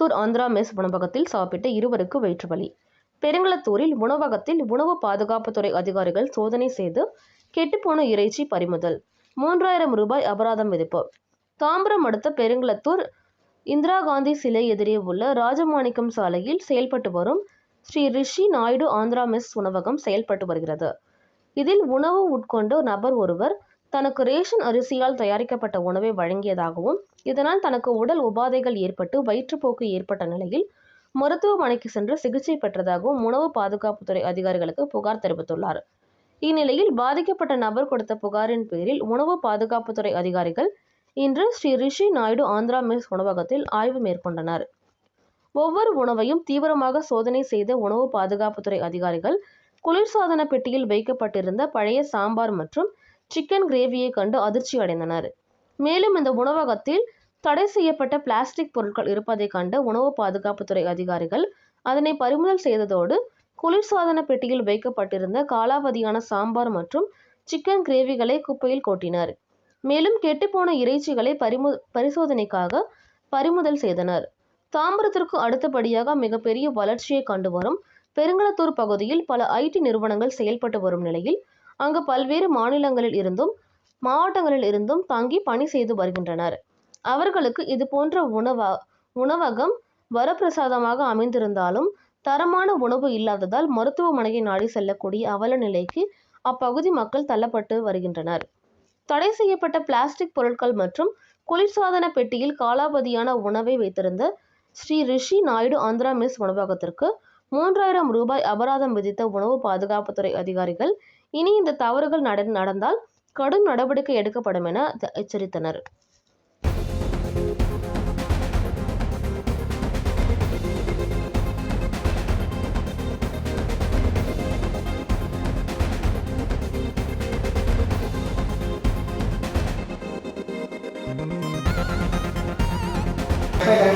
Perungalathur Andhra mess உணவகத்தில் சாப்பிட்ட இருவருக்கு வயிற்றுவலி. பெருங்களத்தூரில் உணவகத்தில் உணவு பாதுகாப்புத்துறை அதிகாரிகள் சோதனை செய்து கெட்டுப்போன இறைச்சி பறிமுதல். 3000 ரூபாய் அபராதம் விதிப்பு. தாம்பரம் அடுத்த பெருங்களத்தூர் இந்திரா காந்தி சிலை எதிரே உள்ள ராஜமாணிக்கம் சாலையில் செயல்பட்டு வரும் ஸ்ரீ ரிஷி நாயுடு ஆந்திரா மெஸ் உணவகம் செயல்பட்டு வருகிறது. இதில் உணவு உட்கொண்டு நபர் ஒருவர் தனக்கு ரேஷன் அரிசியால் தயாரிக்கப்பட்ட உணவை வழங்கியதாகவும், இதனால் தனக்கு உடல் உபாதைகள் ஏற்பட்டு வயிற்றுப்போக்கு ஏற்பட்ட நிலையில் மருத்துவமனைக்கு சென்று சிகிச்சை பெற்றதாகவும் உணவு பாதுகாப்புத்துறை அதிகாரிகளுக்கு புகார் தெரிவித்துள்ளார். இந்நிலையில் பாதிக்கப்பட்ட நபர் கொடுத்த புகாரின் பேரில் உணவு பாதுகாப்புத்துறை அதிகாரிகள் இன்று ஸ்ரீ ரிஷி நாயுடு ஆந்திரா மெஸ் உணவகத்தில் ஆய்வு மேற்கொண்டனர். ஒவ்வொரு உணவையும் தீவிரமாக சோதனை செய்த உணவு பாதுகாப்புத்துறை அதிகாரிகள் குளிர்சாதன பெட்டியில் வைக்கப்பட்டிருந்த பழைய சாம்பார் மற்றும் சிக்கன் கிரேவியை கண்டு அதிர்ச்சி அடைந்தனர். மேலும் இந்த உணவகத்தில் தடை செய்யப்பட்ட பிளாஸ்டிக் பொருட்கள் இருப்பதை கண்ட உணவு பாதுகாப்புத்துறை அதிகாரிகள் அதனை பறிமுதல் செய்ததோடு குளிர்சாதன பெட்டியில் வைக்கப்பட்டிருந்த காலாவதியான சாம்பார் மற்றும் சிக்கன் கிரேவிகளை குப்பையில் கொட்டினர். மேலும் கெட்டுப்போன இறைச்சிகளை பரிசோதனைக்காக பறிமுதல் செய்தனர். தாம்பரத்திற்கு அடுத்தபடியாக மிகப்பெரிய வளர்ச்சியை கண்டு வரும் பெருங்களத்தூர் பகுதியில் பல IT நிறுவனங்கள் செயல்பட்டு வரும் நிலையில் அங்கு பல்வேறு மாநிலங்களில் இருந்தும் மாவட்டங்களில் இருந்தும் தங்கி பணி செய்து வருகின்றனர். அவர்களுக்கு இது போன்ற உணவகம் வரப்பிரசாதமாக அமைந்திருந்தாலும் தரமான உணவு இல்லாததால் மருத்துவமனையை நாடி செல்லக்கூடிய அவல நிலைக்கு அப்பகுதி மக்கள் தள்ளப்பட்டு வருகின்றனர். தடை செய்யப்பட்ட பிளாஸ்டிக் பொருட்கள் மற்றும் குளிர்சாதன பெட்டியில் காலாவதியான உணவை வைத்திருந்த ஸ்ரீ ரிஷி நாயுடு ஆந்திரா மெஸ் உணவகத்திற்கு 3000 ரூபாய் அபராதம் விதித்த உணவு பாதுகாப்புத்துறை அதிகாரிகள் இனி இந்த தவறுகள் நடந்தால் கடும் நடவடிக்கை எடுக்கப்படும் என எச்சரித்தனர்.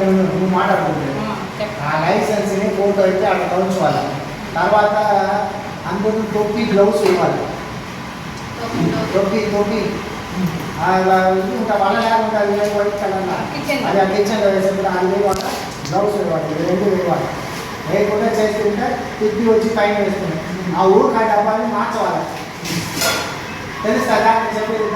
నువ్వు మాట్లాడుతుంది ఆ లైసెన్స్ని ఫోటో అయితే అక్కడ ఉంచుకోవాలి. తర్వాత అందరూ టోపీ గ్లౌస్ ఇవ్వాలి. టోపీ ఇంకా వాళ్ళ ఉంటుంది వైట్ కలర్ అది ఆ కిచెన్లో వేసేప్పుడు అది వేయకుండా గ్లౌస్ వేయాలి. 2 వేయాలి. వేయకుండా చేస్తుంటే తిప్పి వచ్చి పైన వేస్తుంది. ఆ ఊరు ఆ డబ్బాని మార్చవాలి. తెలుస్తా చెప్పేది